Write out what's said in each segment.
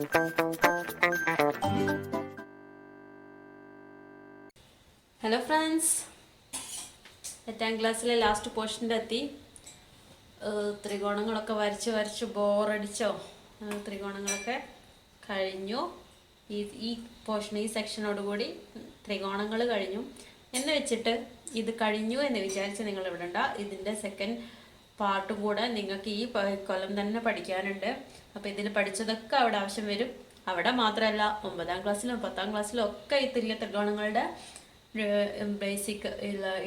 Hello friends, 8ാം ക്ലാസ്സിലെ last പോർഷൻ്റെ എത്തി. ത്രികോണങ്ങളൊക്കെ വരച്ച് ബോറടിച്ചോ? ത്രികോണങ്ങളൊക്കെ കഴിഞ്ഞു. ഈ പോർഷൻ, ഈ സെക്ഷനോടുകൂടി ത്രികോണങ്ങൾ കഴിഞ്ഞു എന്ന് വെച്ചിട്ട് ഇത് കഴിഞ്ഞു എന്ന് വിചാരിച്ച് നിങ്ങൾ വിടണ്ട. ഇതിൻ്റെ സെക്കൻഡ് പാർട്ടും കൂടെ നിങ്ങൾക്ക് ഈ കൊല്ലം തന്നെ പഠിക്കാനുണ്ട്. അപ്പോൾ ഇതിൽ പഠിച്ചതൊക്കെ അവിടെ ആവശ്യം വരും. അവിടെ മാത്രമല്ല, 9ാം ക്ലാസ്സിലും 10ാം ക്ലാസ്സിലും ഒക്കെ ഈ തുല്യ ത്രികോണങ്ങളുടെ ബേസിക്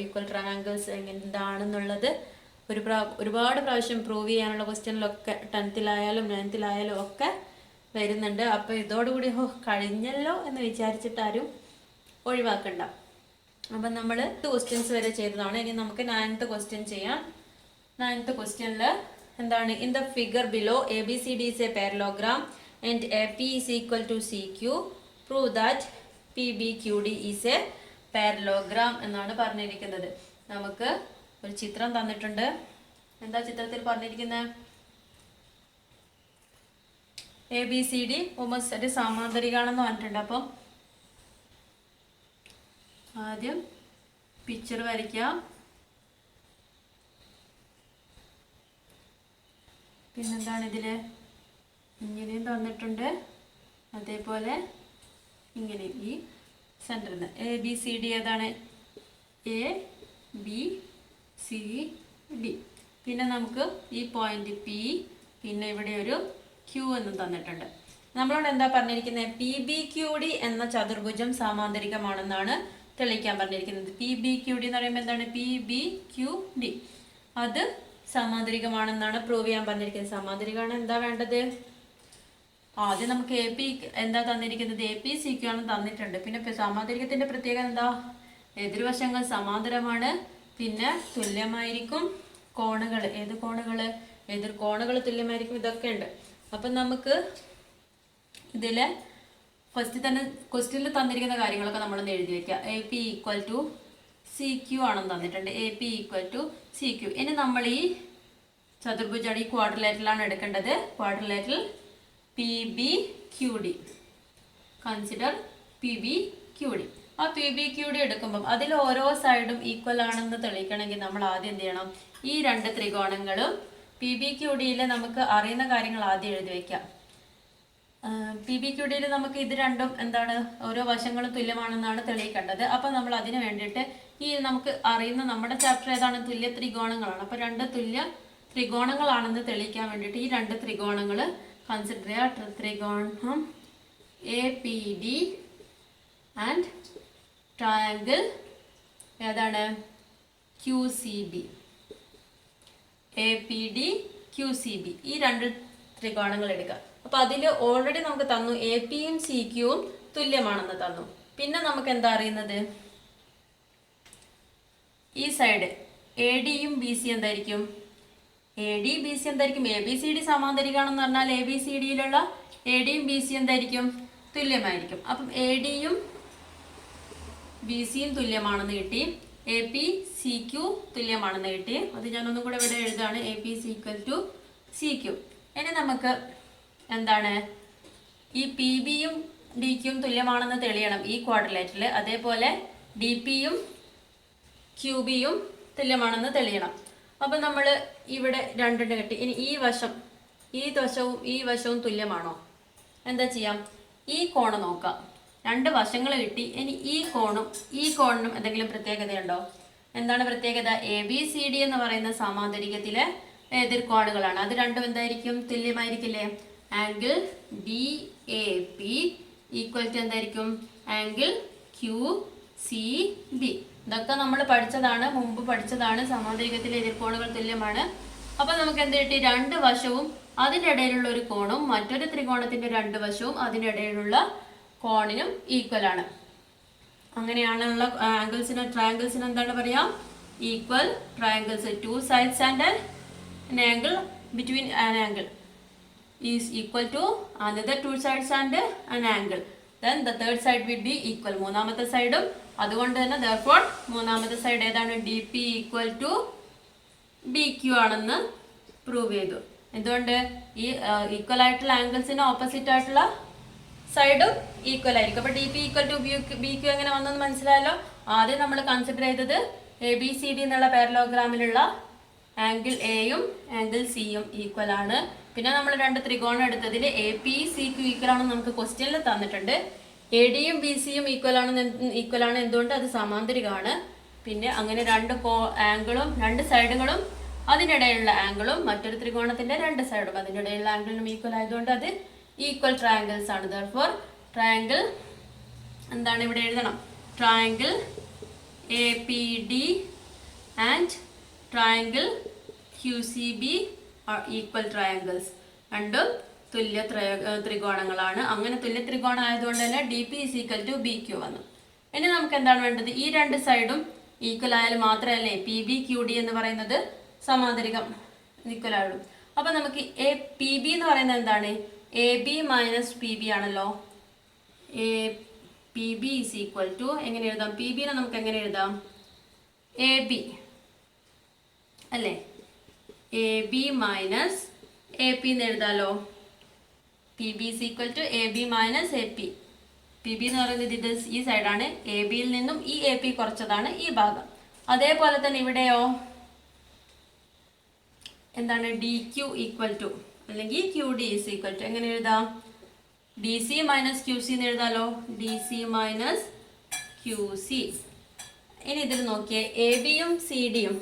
ഈക്വൽ ട്രയാങ്കിൾസ് എന്താണെന്നുള്ളത് ഒരുപാട് പ്രാവശ്യം പ്രൂവ് ചെയ്യാനുള്ള ക്വസ്റ്റ്യനിലൊക്കെ 10th-ലായാലും 9th-ലായാലും ഒക്കെ വരുന്നുണ്ട്. അപ്പോൾ ഇതോടുകൂടി കഴിഞ്ഞല്ലോ എന്ന് വിചാരിച്ചിട്ടാരും ഒഴിവാക്കണ്ട. അപ്പം നമ്മൾ 2 ക്വസ്റ്റ്യൻസ് വരെ ചെയ്തതാണ്. ഇനി നമുക്ക് 9th ക്വസ്റ്റ്യൻ ചെയ്യാം. 9th ക്വസ്റ്റ്യനിൽ എന്താണ്? In the figure below ABCD is a parallelogram and AP is equal to CQ. Prove that PBQD is a parallelogram എന്നാണ് പറഞ്ഞിരിക്കുന്നത്. നമുക്ക് ഒരു ചിത്രം തന്നിട്ടുണ്ട്. എന്താ ചിത്രത്തിൽ പറഞ്ഞിരിക്കുന്നത്? ABCD ഒരു സമാന്തരികാണെന്ന് പറഞ്ഞിട്ടുണ്ട്. അപ്പം ആദ്യം പിക്ചർ വരയ്ക്കാം. പിന്നെന്താണ് ഇതില്? ഇങ്ങനെയും തന്നിട്ടുണ്ട്, അതേപോലെ ഇങ്ങനെ ഈ സെന്ററിൽ നിന്ന് ABCD ഏതാണ്? ABCD. പിന്നെ നമുക്ക് ഈ പോയിന്റ് P, പിന്നെ ഇവിടെ ഒരു Q എന്നും തന്നിട്ടുണ്ട്. നമ്മളോട് എന്താ പറഞ്ഞിരിക്കുന്നത്? PBQD എന്ന ചതുർഭുജം സമാന്തരികമാണെന്നാണ് തെളിയിക്കാൻ പറഞ്ഞിരിക്കുന്നത്. PBQD എന്ന് പറയുമ്പോൾ എന്താണ്? PBQD അത് സമാന്തരികമാണെന്നാണ് പ്രൂവ് ചെയ്യാൻ പറഞ്ഞിരിക്കുന്നത്. സമാന്തരികമാണ് എന്താ വേണ്ടത്? ആദ്യം നമുക്ക് AP എന്താ തന്നിരിക്കുന്നത്? APCQ ആണ് തന്നിട്ടുണ്ട്. പിന്നെ സമാന്തരികത്തിന്റെ പ്രത്യേകത എന്താ? എതിർവശങ്ങൾ സമാന്തരമാണ്, പിന്നെ തുല്യമായിരിക്കും കോണുകൾ. ഏത് കോണുകൾ? എതിർ കോണുകൾ തുല്യമായിരിക്കും. ഇതൊക്കെ ഉണ്ട്. അപ്പം നമുക്ക് ഇതില് ഫസ്റ്റ് തന്നെ ക്വസ്റ്റ്യനിൽ തന്നിരിക്കുന്ന കാര്യങ്ങളൊക്കെ നമ്മളൊന്ന് എഴുതി വെക്കുക. AP ഈക്വൽ ടു CQ ആണെന്ന് തന്നിട്ടുണ്ട്. AP equal to CQ. ഇനി നമ്മൾ ഈ ചതുർഭുജമാണ്, ഈ ക്വാഡ്രിലേറ്ററിലാണ് എടുക്കേണ്ടത്. Quadrilateral PBQD. Consider PBQD. ആ PBQD എടുക്കുമ്പം അതിൽ ഓരോ സൈഡും ഈക്വൽ ആണെന്ന് തെളിയിക്കണമെങ്കിൽ നമ്മൾ ആദ്യം എന്ത് ചെയ്യണം? ഈ 2 ത്രികോണങ്ങളും PBQDയിൽ നമുക്ക് അറിയുന്ന കാര്യങ്ങൾ ആദ്യം എഴുതി വയ്ക്കാം. PBQDയിൽ നമുക്ക് ഇത് രണ്ടും എന്താണ്? ഓരോ വശങ്ങളും തുല്യമാണെന്നാണ് തെളിയിക്കേണ്ടത്. അപ്പം നമ്മൾ അതിന് വേണ്ടിയിട്ട് ഈ നമുക്ക് അറിയുന്ന നമ്മുടെ ചാപ്റ്റർ ഏതാണ്? തുല്യ ത്രികോണങ്ങളാണ്. അപ്പം 2 തുല്യ ത്രികോണങ്ങളാണെന്ന് തെളിയിക്കാൻ വേണ്ടിയിട്ട് ഈ 2 ത്രികോണങ്ങൾ കൺസിഡർ ചെയ്യുക. ത്രികോണം APD ആൻഡ് ട്രയാങ്കിൾ ഏതാണ്? QCB. APD QCB. ഈ 2 ത്രികോണങ്ങൾ എടുക്കുക. അപ്പൊ അതിൽ ഓൾറെഡി നമുക്ക് തന്നു APയും CQയും തുല്യമാണെന്ന് തന്നു. പിന്നെ നമുക്ക് എന്താ അറിയുന്നത്? ഈ സൈഡ് ADയും BC എന്തായിരിക്കും? AD BC എന്തായിരിക്കും? ABCD സമാന്തരികാണെന്ന് പറഞ്ഞാൽ ABCDയിലുള്ള ADയും BC എന്തായിരിക്കും? തുല്യമായിരിക്കും. അപ്പം ADയും BCയും തുല്യമാണെന്ന് കിട്ടി. APCQ തുല്യമാണെന്ന് കിട്ടി. അത് ഞാനൊന്നും കൂടെ ഇവിടെ എഴുതാണ്. APC equal to CQ. ഇനി നമുക്ക് എന്താണ്? ഈ PBയും DQയും തുല്യമാണെന്ന് തെളിയണം ഈ ക്വാഡ്രിലേറ്ററിൽ. അതേപോലെ DPയും QBയും തുല്യമാണെന്ന് തെളിയണം. അപ്പം നമ്മൾ ഇവിടെ 2 കിട്ടി. ഇനി ഈ വശവും തുല്യമാണോ? എന്താ ചെയ്യാം? ഈ കോണ് നോക്കാം. 2 വശങ്ങൾ കിട്ടി. ഇനി ഈ കോണിനും എന്തെങ്കിലും പ്രത്യേകതയുണ്ടോ? എന്താണ് പ്രത്യേകത? ABCD എന്ന് പറയുന്ന സമാന്തരികത്തിലെ എതിർകോണുകളാണ്. അത് രണ്ടും എന്തായിരിക്കും? തുല്യമായിരിക്കില്ലേ? ആംഗിൾ DAP ഈക്വൽ ടു എന്തായിരിക്കും? Angle QCB. ഇതൊക്കെ നമ്മൾ പഠിച്ചതാണ്, മുമ്പ് പഠിച്ചതാണ്. സമാന്തരികത്തിലെ എതിർകോണുകൾ തുല്യമാണ്. അപ്പൊ നമുക്ക് എന്ത് കിട്ടി? 2 വശവും അതിനിടയിലുള്ള ഒരു കോണും മറ്റൊരു ത്രികോണത്തിന്റെ 2 വശവും അതിനിടയിലുള്ള കോണിനും ഈക്വൽ ആണ്. അങ്ങനെയാണുള്ള ആംഗിൾസിന്, ട്രയാങ്കിൾസിന് എന്താണ് പറയാം? Equal triangles. 2 sides and an angle between an angle is equal to another 2 sides and an angle. Then the third side will be equal. മൂന്നാമത്തെ സൈഡും അതുകൊണ്ട് തന്നെ therefore മൂന്നാമത്തെ സൈഡ് ഏതാണ്? DP equal to BQ ആണെന്ന് പ്രൂവ് ചെയ്തു. എന്തുകൊണ്ട്? ഈ ഈക്വൽ ആയിട്ടുള്ള ആംഗിൾസിന് ഓപ്പോസിറ്റ് ആയിട്ടുള്ള സൈഡും ഈക്വൽ ആയിരിക്കും. അപ്പോൾ D P equal to B Q എങ്ങനെ വന്നെന്ന് മനസ്സിലായല്ലോ. ആദ്യം നമ്മൾ കൺസിഡർ ചെയ്തത് എ ബി സി ഡി എന്നുള്ള പാരലോഗ്രാമിലുള്ള ആംഗിൾ എയും ആംഗിൾ സിയും ഈക്വൽ ആണ്. പിന്നെ നമ്മൾ രണ്ട് ത്രികോണം എടുത്തതിൽ A P C Q equal ആണെന്ന് നമുക്ക് ക്വസ്റ്റ്യനിൽ തന്നിട്ടുണ്ട്. എ ഡിയും ബി സിയും ഈക്വൽ ആണ്. എന്തുകൊണ്ട്? അത് സമാന്തരികമാണ്. പിന്നെ അങ്ങനെ രണ്ട് ആംഗിളും രണ്ട് സൈഡുകളും അതിനിടയിലുള്ള ആംഗിളും മറ്റൊരു ത്രികോണത്തിന്റെ രണ്ട് സൈഡും അതിൻ്റെ ഇടയിലുള്ള ആംഗിളിനും ഈക്വൽ ആയതുകൊണ്ട് അത് ഈക്വൽ ട്രയാങ്കിൾസ് ആണ്. ദർഫോർ ട്രയാങ്കിൾ എന്താണ് ഇവിടെ എഴുതണം? Triangle A P D and triangle Q C B are equal triangles. രണ്ടും തുല്യ ത്രികോണങ്ങളാണ്. അങ്ങനെ തുല്യ ത്രികോണം ആയതുകൊണ്ട് തന്നെ D P is equal to B Q വന്നു. ഇനി നമുക്ക് എന്താണ് വേണ്ടത്? ഈ രണ്ട് സൈഡും ഈക്വൽ ആയാലും മാത്രമല്ലേ പി ബി ക്യു ഡി എന്ന് പറയുന്നത് സമാന്തരികം ഈക്വൽ ആയുള്ളൂ. അപ്പൊ നമുക്ക് എ പി ബി എന്ന് പറയുന്നത് എന്താണ്? A B minus P B ആണല്ലോ. A P B is equal to എങ്ങനെ എഴുതാം? പി ബിനെ നമുക്ക് എങ്ങനെ എഴുതാം? എ ബി അല്ലേ? A B minus A P എന്ന് എഴുതാലോ. P B is equal to A B minus A P. P B എന്ന് പറയുന്നത് ഇത് ഈ സൈഡാണ്. എ ബിയിൽ നിന്നും ഈ എ പി കുറച്ചതാണ് ഈ ഭാഗം. അതേപോലെ തന്നെ ഇവിടെയോ എന്താണ്? ഡി ക്യു ഈക്വൽ ടു അല്ലെങ്കിൽ Q D is equal to എങ്ങനെ എഴുതാം? D C minus Q C എന്ന് എഴുതാലോ. D C minus Q C. ഇനി ഇതിൽ നോക്കിയേ, എ ബിയും സി ഡിയും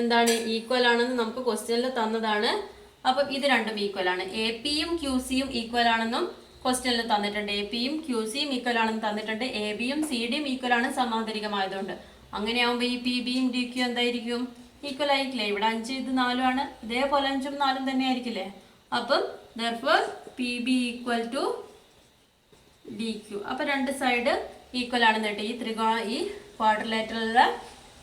എന്താണ്? ഈക്വൽ ആണെന്ന് നമുക്ക് ക്വസ്റ്റ്യനിൽ തന്നതാണ്. അപ്പം ഇത് രണ്ടും ഈക്വൽ ആണ്. എ പിയും ക്യു സിയും ഈക്വൽ ആണെന്നും ക്വസ്റ്റ്യനിൽ തന്നിട്ടുണ്ട്. എ പിയും ക്യു സിയും ഈക്വൽ ആണെന്ന് തന്നിട്ടുണ്ട്. എ ബിയും സി ഡിയും ഈക്വൽ ആണ് സമാന്തരികമായതുകൊണ്ട്. അങ്ങനെയാവുമ്പോൾ ഈ പി ബിയും ഡി ക്യു എന്തായിരിക്കും? ഈക്വൽ ആയിരിക്കില്ലേ? ഇവിടെ 5 ഇത് 4 ആണ്. ഇതേപോലെ 5ഉം 4ഉം തന്നെ ആയിരിക്കില്ലേ? അപ്പം therefore P B equal to D Q. അപ്പം രണ്ട് സൈഡ് ഈക്വൽ ആണെന്ന് കേട്ടോ. ഈ ക്വാഡ്രിലേറ്ററിലുള്ള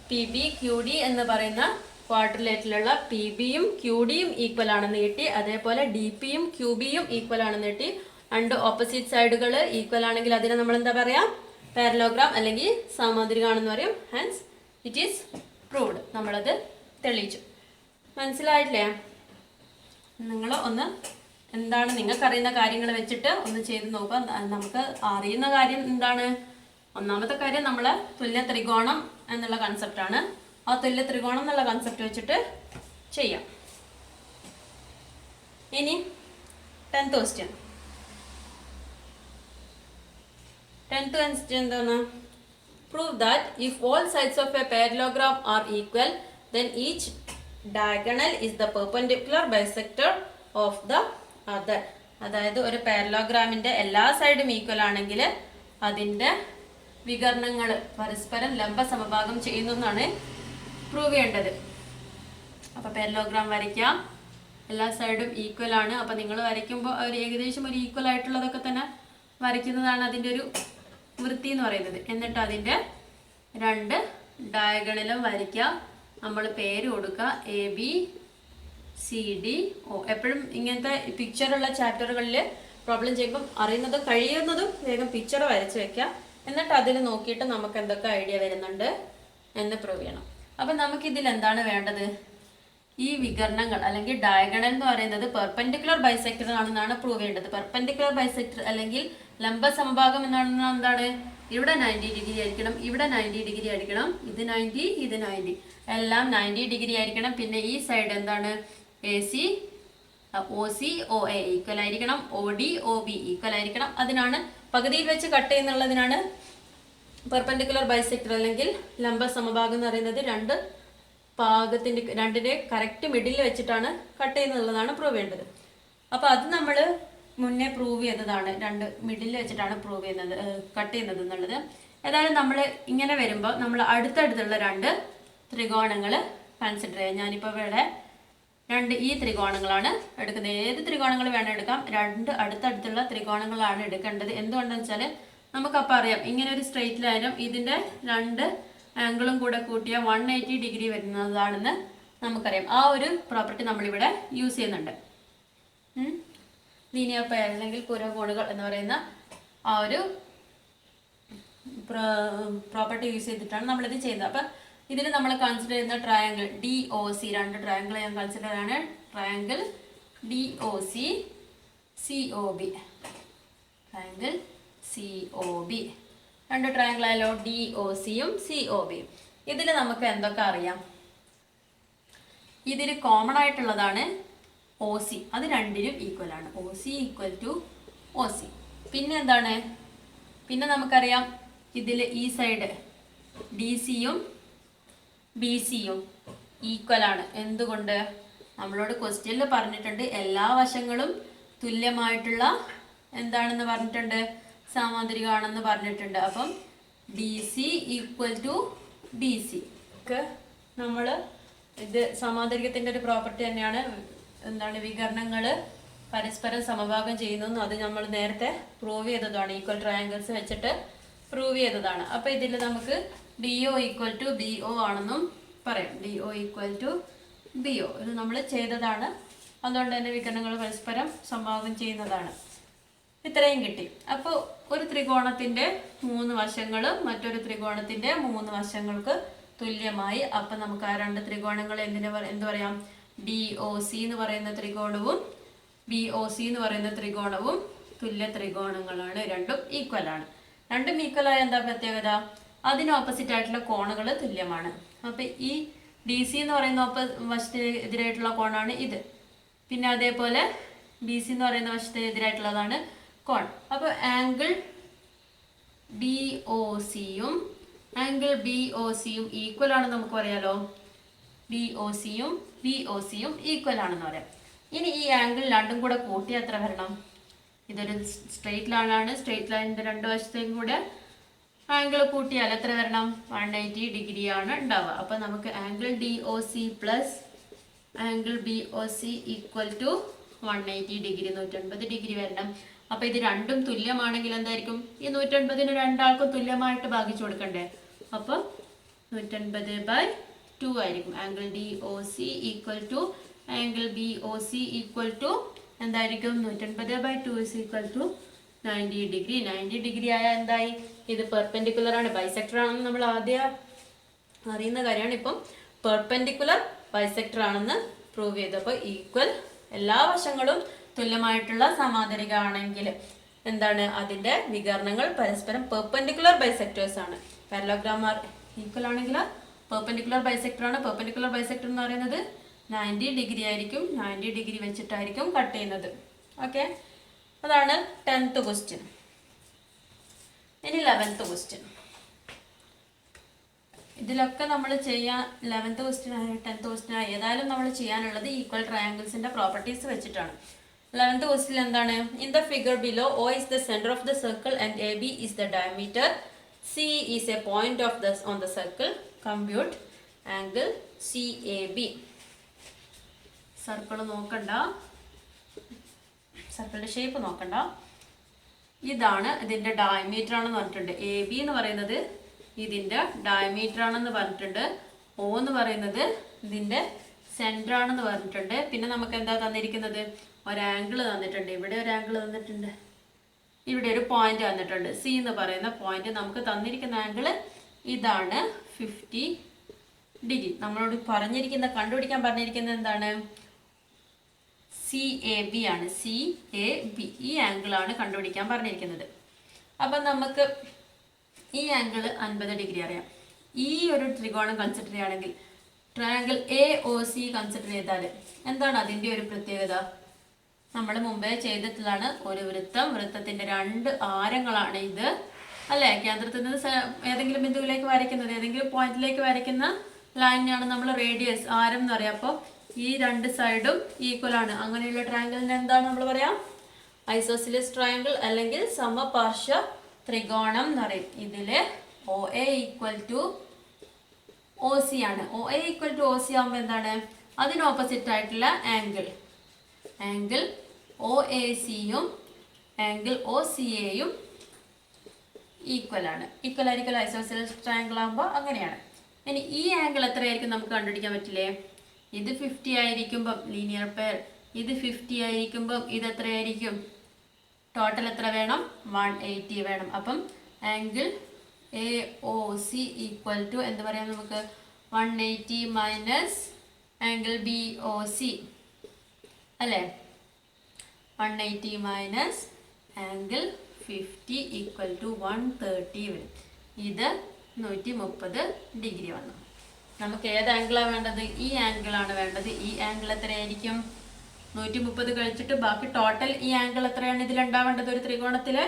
പി ബി ക്യു ഡി എന്ന് പറയുന്ന ക്വാഡ്രിലേറ്ററിലുള്ള പി ബിയും ക്യു ഡിയും ഈക്വൽ ആണെന്ന് കിട്ടി. അതേപോലെ ഡി പിയും ക്യു ബിയും ഈക്വൽ ആണെന്ന് കിട്ടി. രണ്ട് ഓപ്പോസിറ്റ് സൈഡുകൾ ഈക്വൽ ആണെങ്കിൽ അതിനെ നമ്മൾ എന്താ പറയാം? പാരലോഗ്രാം അല്ലെങ്കിൽ സമാന്തരികമാണെന്ന് പറയും. Hans it is proved. നമ്മളത് തെളിയിച്ചു. മനസ്സിലായില്ലേ? നിങ്ങൾ ഒന്ന് എന്താണ് നിങ്ങൾക്കറിയുന്ന കാര്യങ്ങൾ വെച്ചിട്ട് ഒന്ന് ചെയ്ത് നോക്കാം. നമുക്ക് അറിയുന്ന കാര്യം എന്താണ്? ഒന്നാമത്തെ കാര്യം നമ്മൾ തുല്യ ത്രികോണം എന്നുള്ള കൺസെപ്റ്റാണ്. ആ തുല്യ ത്രികോണം എന്നുള്ള കൺസെപ്റ്റ് വെച്ചിട്ട് ചെയ്യാം. ഇനി 10th ക്വസ്റ്റ്യൻ. 10th ക്വസ്റ്റ്യൻ എന്താണ്? Prove that if all sides of a parallelogram are equal, then each diagonal is the perpendicular bisector of the other. അതായത് ഒരു പാരലോഗ്രാമിന്റെ എല്ലാ സൈഡും ഈക്വൽ ആണെങ്കിൽ അതിന്റെ വികരണങ്ങൾ പരസ്പരം ലംബ സമഭാഗം ചെയ്യുന്നു എന്നാണ് പ്രൂവ് ചെയ്യേണ്ടത്. അപ്പൊ പാരലോഗ്രാം വരയ്ക്കാം. എല്ലാ സൈഡും ഈക്വൽ ആണ്. അപ്പൊ നിങ്ങൾ വരയ്ക്കുമ്പോൾ ഒരു ഏകദേശം ഒരു ഈക്വൽ ആയിട്ടുള്ളതൊക്കെ തന്നെ വരയ്ക്കുന്നതാണ് അതിൻ്റെ ഒരു വൃത്തി എന്ന് പറയുന്നത്. എന്നിട്ട് അതിൻ്റെ രണ്ട് ഡയഗണലും വരയ്ക്കുക. നമ്മൾ പേര് കൊടുക്കുക A B C D O. എപ്പോഴും ഇങ്ങനത്തെ പിക്ചറുള്ള ചാപ്റ്ററുകളിൽ പ്രോബ്ലം ചെയ്യുമ്പം അറിയുന്നതും കഴിയുന്നതും വേഗം പിക്ചർ വരച്ച് വെക്കുക. എന്നിട്ട് അതിൽ നോക്കിയിട്ട് നമുക്ക് എന്തൊക്കെ ഐഡിയ വരുന്നുണ്ട് എന്ന് പ്രൂവ് ചെയ്യണം. അപ്പം നമുക്കിതിൽ എന്താണ് വേണ്ടത്? ഈ വികരണങ്ങൾ അല്ലെങ്കിൽ ഡയഗണൽ എന്ന് പറയുന്നത് പെർപെൻഡിക്കുലർ ബൈസെക്ടർ ആണെന്നാണ് പ്രൂവ് ചെയ്യേണ്ടത്. പെർപെൻഡിക്കുലർ ബൈസെക്ടർ അല്ലെങ്കിൽ ലംബ സമഭാഗം എന്നാണ് എന്താണ്? ഇവിടെ 90 ഡിഗ്രി ആയിരിക്കണം, ഇവിടെ 90 ഡിഗ്രി ആയിരിക്കണം, ഇത് 90, ഇത് 90, എല്ലാം 90 ഡിഗ്രി ആയിരിക്കണം. പിന്നെ ഈ സൈഡ് എന്താണ്? A C O C O A equal ആയിരിക്കണം, O D O B equal ആയിരിക്കണം. അതിനാണ് പകുതിയിൽ വെച്ച് കട്ട് ചെയ്യുന്നുള്ളതിനാണ് പെർപെൻഡിക്കുലർ ബൈസെക്ടർ അല്ലെങ്കിൽ ലംബ സമഭാഗം എന്ന് പറയുന്നത്. രണ്ട് ഭാഗത്തിൻ്റെ രണ്ടിൻ്റെ കറക്റ്റ് മിഡിൽ വെച്ചിട്ടാണ് കട്ട് ചെയ്യുന്നുള്ളതാണ് പ്രൂവ് ചെയ്യേണ്ടത്. അപ്പോൾ അത് നമ്മൾ മുന്നേ പ്രൂവ് ചെയ്തതാണ്. രണ്ട് മിഡിൽ വെച്ചിട്ടാണ് പ്രൂവ് ചെയ്യുന്നത്, കട്ട് ചെയ്യുന്നത് എന്നുള്ളത്. ഏതായാലും നമ്മൾ ഇങ്ങനെ വരുമ്പോൾ നമ്മൾ അടുത്തടുത്തുള്ള രണ്ട് ത്രികോണങ്ങൾ കൺസിഡർ ചെയ്യാം. ഞാനിപ്പോൾ ഇവിടെ ഈ ത്രികോണങ്ങളാണ് എടുക്കുന്നത്. ഏത് ത്രികോണങ്ങൾ വേണം എടുക്കാം. രണ്ട് അടുത്തടുത്തുള്ള ത്രികോണങ്ങളാണ് എടുക്കേണ്ടത്. എന്തുകൊണ്ടെന്ന് വെച്ചാൽ നമുക്കപ്പോൾ അറിയാം ഇങ്ങനെ ഒരു സ്ട്രെയിറ്റ് ലൈനും ഇതിൻ്റെ രണ്ട് ആംഗിളും കൂടെ കൂട്ടിയ 180 ഡിഗ്രി വരുന്നതാണെന്ന് നമുക്കറിയാം. ആ ഒരു പ്രോപ്പർട്ടി നമ്മളിവിടെ യൂസ് ചെയ്യുന്നുണ്ട്. ലീനിയർ പെയർ അല്ലെങ്കിൽ പുരകോണുകൾ എന്ന് പറയുന്ന ആ ഒരു പ്രോപ്പർട്ടി യൂസ് ചെയ്തിട്ടാണ് നമ്മളിത് ചെയ്യുന്നത്. അപ്പം ഇതിൽ നമ്മൾ കൺസിഡർ ചെയ്യുന്ന ട്രയാങ്കിൾ ഡി ഒ സി, രണ്ട് ട്രയാങ്കിൾ ഞാൻ കൺസിഡർ ആണ്. Triangle D O C, C O B. Angle C O B. രണ്ട് ട്രയാങ്കിൾ ആയാലോ, ഡി ഒ സിയും സി ഒ ബിയും. ഇതിൽ നമുക്ക് എന്തൊക്കെ അറിയാം? ഇതിൽ കോമൺ ആയിട്ടുള്ളതാണ് ഒ സി. അത് രണ്ടിനും ഈക്വൽ ആണ്. O C equal to O C. പിന്നെ എന്താണ്? പിന്നെ നമുക്കറിയാം ഇതിൽ ഈ സൈഡ് ഡി സിയും ബി സിയും ഈക്വൽ ആണ്. എന്തുകൊണ്ട്? നമ്മളോട് ക്വസ്റ്റ്യനിൽ പറഞ്ഞിട്ടുണ്ട് എല്ലാ വശങ്ങളും തുല്യമായിട്ടുള്ള എന്താണെന്ന് പറഞ്ഞിട്ടുണ്ട്, സാമാന്തരികമാണെന്ന് പറഞ്ഞിട്ടുണ്ട്. അപ്പം D C equal to B C ഒക്കെ നമ്മൾ ഇത് സമാന്തരികത്തിൻ്റെ ഒരു പ്രോപ്പർട്ടി തന്നെയാണ്. എന്താണ്? വികരണങ്ങൾ പരസ്പരം സമഭാഗം ചെയ്യുന്നു. അത് നമ്മൾ നേരത്തെ പ്രൂവ് ചെയ്തതാണ്. ഈക്വൽ ട്രയാങ്കിൾസ് വെച്ചിട്ട് പ്രൂവ് ചെയ്തതാണ്. അപ്പോൾ ഇതിൽ നമുക്ക് D O equal to B O ആണെന്നും പറയാം. D O equal to B O ഇത് നമ്മൾ ചെയ്തതാണ്. അതുകൊണ്ട് തന്നെ വികരണങ്ങൾ പരസ്പരം സമഭാഗം ചെയ്യുന്നതാണ്. ഇത്രയും കിട്ടി. അപ്പോൾ ഒരു ത്രികോണത്തിൻ്റെ 3 വശങ്ങളും മറ്റൊരു ത്രികോണത്തിൻ്റെ 3 വശങ്ങൾക്ക് തുല്യമായി. അപ്പം നമുക്ക് ആ രണ്ട് ത്രികോണങ്ങൾ എന്ത് പറയാം? ഡി ഒ സി എന്ന് പറയുന്ന ത്രികോണവും ബി ഒ സി എന്ന് പറയുന്ന ത്രികോണവും തുല്യ ത്രികോണങ്ങളാണ്. രണ്ടും ഈക്വൽ ആണ്. രണ്ടും ഈക്വൽ ആയ എന്താ പ്രത്യേകത? അതിന് ഓപ്പോസിറ്റ് ആയിട്ടുള്ള കോണുകൾ തുല്യമാണ്. അപ്പം ഈ ഡി സി എന്ന് പറയുന്ന വശത്തിന് എതിരായിട്ടുള്ള കോണാണ് ഇത്. പിന്നെ അതേപോലെ ബി സി എന്ന് പറയുന്ന വശത്തിന് എതിരായിട്ടുള്ളതാണ് കോൺ. അപ്പോൾ ആംഗിൾ ബി ഒ സിയും ആംഗിൾ ബി ഒ സിയും ഈക്വൽ ആണെന്ന് നമുക്ക് പറയാലോ. ബി ഒ സിയും ബി ഒ സിയും ഈക്വൽ ആണെന്ന് പറയാം. ഇനി ഈ ആംഗിൾ രണ്ടും കൂടെ കൂട്ടി എത്ര വരണം? ഇതൊരു സ്ട്രെയിറ്റ് ലൈനാണ്. സ്ട്രെയിറ്റ് ലൈനിൻ്റെ രണ്ട് വശത്തേക്കും കൂടെ ആംഗിൾ കൂട്ടിയാൽ എത്ര വരണം? 180 ഡിഗ്രിയാണ് ഉണ്ടാവുക. അപ്പം നമുക്ക് angle D O C plus angle B O C equal to 180 degree, 180 degree വരണം. അപ്പം ഇത് രണ്ടും തുല്യമാണെങ്കിൽ എന്തായിരിക്കും? ഈ 180ന് രണ്ടാൾക്കും തുല്യമായിട്ട് ഭാഗിച്ചു കൊടുക്കണ്ടേ? അപ്പം 180/2 ആയിരിക്കും. Angle D O C equal to angle B O C equal to എന്തായിരിക്കും? 180/2 is equal to 90 degree. 90 degree ആയാൽ എന്തായി? ഇത് പെർപെൻഡിക്കുലർ ആണ്, ബൈസെക്ടർ ആണെന്ന് നമ്മൾ ആദ്യം അറിയുന്ന കാര്യമാണ്. ഇപ്പം പെർപെൻഡിക്കുലർ ബൈസെക്ടർ ആണെന്ന് പ്രൂവ് ചെയ്തു. അപ്പോൾ ഈക്വൽ എല്ലാ വശങ്ങളും തുല്യമായിട്ടുള്ള സമാന്തരിക ആണെങ്കിൽ എന്താണ്? അതിൻ്റെ വികരണങ്ങൾ പരസ്പരം പെർപെൻഡിക്കുലർ ബൈസെക്ടേഴ്സ് ആണ്. പാരലോഗ്രാം ഈക്വൽ ആണെങ്കിൽ പെർപെൻഡിക്കുലർ ബൈസെക്ടർ ആണ്. പെർപെൻഡിക്കുലർ ബൈസെക്ടർ എന്ന് പറയുന്നത് 90 ഡിഗ്രി ആയിരിക്കും. 90 ഡിഗ്രി വെച്ചിട്ടായിരിക്കും കട്ട് ചെയ്യുന്നത്. ഓക്കെ, അതാണ് 10th ക്വസ്റ്റ്യൻ. ഇനി 11th ക്വസ്റ്റ്യൻ. ഇതിലൊക്കെ നമ്മൾ ചെയ്യാൻ 11th ക്വസ്റ്റ്യൻ ആയ 10th ക്വസ്റ്റ്യൻ ആയ ഏതായാലും നമ്മൾ ചെയ്യാനുള്ളത് ഈക്വൽ ട്രയാങ്കിൾസിന്റെ പ്രോപ്പർട്ടീസ് വെച്ചിട്ടാണ്. 11th ക്വസ്റ്റ്യൻ എന്താണ്? In the figure below O is the center of the circle and AB is the diameter. C is a point of on the circle. Compute angle CAB. Circle നോക്കണ്ട, സർക്കിളിൻ്റെ shape നോക്കണ്ട. ഇതാണ് ഇതിൻ്റെ diameter ആണെന്ന് പറഞ്ഞിട്ടുണ്ട്. A B എന്ന് പറയുന്നത് ഇതിൻ്റെ ഡയമീറ്റർ ആണെന്ന് പറഞ്ഞിട്ടുണ്ട്. ഒ എന്ന് പറയുന്നത് ഇതിൻ്റെ സെൻറ്റർ ആണെന്ന് പറഞ്ഞിട്ടുണ്ട്. പിന്നെ നമുക്ക് എന്താ തന്നിരിക്കുന്നത്? ഒരാംഗിൾ തന്നിട്ടുണ്ട്. ഇവിടെ ഒരു ആംഗിൾ തന്നിട്ടുണ്ട്, ഇവിടെ ഒരു പോയിന്റ് തന്നിട്ടുണ്ട്. സി എന്ന് പറയുന്ന പോയിന്റ്. നമുക്ക് തന്നിരിക്കുന്ന ആംഗിൾ ഇതാണ്, 50 ഡിഗ്രി. നമ്മളോട് കണ്ടുപിടിക്കാൻ പറഞ്ഞിരിക്കുന്നത് എന്താണ്? CAB ആണ്. CAB ഈ ആംഗിളാണ് കണ്ടുപിടിക്കാൻ പറഞ്ഞിരിക്കുന്നത്. അപ്പം നമുക്ക് ഈ ആംഗിൾ 50 ഡിഗ്രി അറിയാം. ഈ ഒരു ത്രികോണം കൺസിഡർ ചെയ്യുകയാണെങ്കിൽ ട്രയാങ്കിൾ AOC കൺസിഡർ ചെയ്താൽ എന്താണ് അതിൻ്റെ ഒരു പ്രത്യേകത? നമ്മൾ മുമ്പേ ചെയ്തിട്ടുള്ളതാണ്. ഒരു വൃത്തത്തിൻ്റെ 2 ആരങ്ങളാണ് ഇത്, അല്ലേ? കേന്ദ്രത്തിൽ നിന്ന് ഏതെങ്കിലും ബിന്ദുവിലേക്ക് വരയ്ക്കുന്നത്, ഏതെങ്കിലും പോയിന്റിലേക്ക് വരയ്ക്കുന്ന ലൈനാണ് നമ്മൾ റേഡിയസ്, ആരം എന്ന് പറയാം. അപ്പോൾ ഈ 2 സൈഡും ഈക്വൽ ആണ്. അങ്ങനെയുള്ള ട്രയാങ്കിളിന് എന്താണ് നമ്മൾ പറയാം? ഐസോസിലിസ് ട്രയാങ്കിൾ അല്ലെങ്കിൽ സമപാർശ്വ ത്രികോണം എന്ന് പറയും. ഇതിൽ OA ഈക്വൽ ടു OC ആണ്. OA ഈക്വൽ ടു OC ആകുമ്പോൾ എന്താണ്? അതിന് ഓപ്പോസിറ്റ് ആയിട്ടുള്ള ആംഗിൾ OACയും ആംഗിൾ OCAയും ഈക്വൽ ആണ്. ഈക്വൽ ആയിരിക്കും ഐസോസിലിസ് ട്രയാങ്കിൾ ആകുമ്പോൾ. അങ്ങനെയാണ്. ഇനി ഈ ആംഗിൾ എത്രയായിരിക്കും നമുക്ക് കണ്ടുപിടിക്കാൻ പറ്റില്ലേ? ഇത് 50 ആയിരിക്കുമ്പം ലീനിയർ പെയർ, ഇത് 50 ആയിരിക്കുമ്പം ഇത് എത്രയായിരിക്കും? ടോട്ടൽ എത്ര വേണം? 180 വേണം. അപ്പം ആംഗിൾ AOC ഈക്വൽ ടു എന്ത് പറയാം നമുക്ക്? 180 മൈനസ് ആംഗിൾ BOC അല്ലേ? 180 മൈനസ് ആംഗിൾ 50 ഈക്വൽ ടു 130 വരും. ഇത് 130 ഡിഗ്രി വന്നു. നമുക്ക് ഏത് ആംഗിളാണ് വേണ്ടത്? ഈ ആംഗിളാണ് വേണ്ടത്. ഈ ആംഗിൾ എത്രയായിരിക്കും? 130 കഴിച്ചിട്ട് ബാക്കി ടോട്ടൽ ഈ ആംഗിൾ എത്രയാണ് ഇതിലുണ്ടാവേണ്ടത്? ഒരു ത്രികോണത്തിലെ